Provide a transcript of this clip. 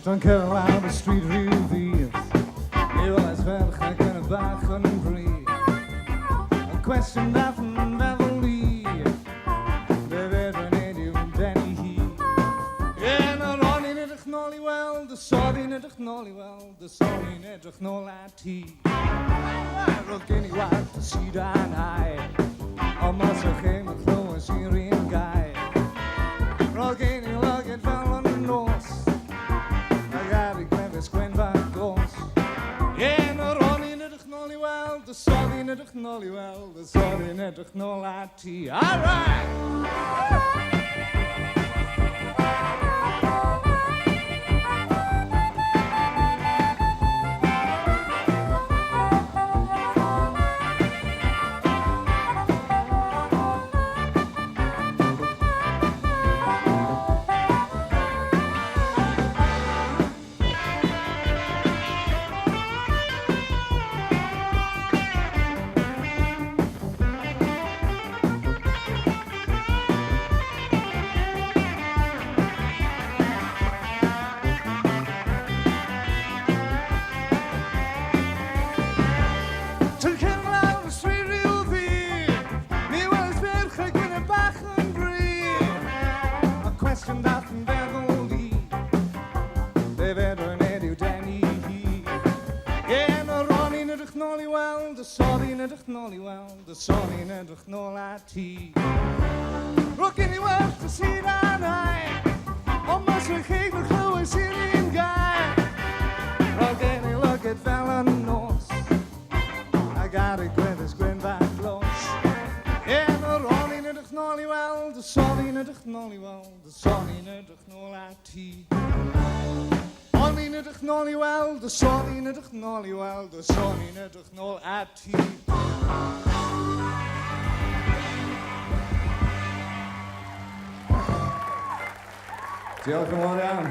Zo'n kerel aan de street reveals. Je wil eens verder gaan kunnen wagen en breathe. Een question dat een Beverly. De veteran in you Danny Heat. En dan run in het knolly well, de sword in het knolly well, de sword in het knolly tea. Rook anyone to see that high. Almost a game of flow and Syrian guy. Rock any luck it fell on the nose. I got a clever squint by ghost. Yeah, no run in the knolly well, the sword in the knolly well, the sword in the knolly tea. All right. The sun in the knolly tea. Look anywhere to see that night. Almost a cake of a Syrian guy. Look any look at Fallon North. I got a greatest grin back close. Yeah, the run in the knolly well, the sun in the knolly well, the sun in the knolly tea. On in the knolly well, the sun in the knolly well, the sun in the knolly tea. Diolch yn fawr iawn.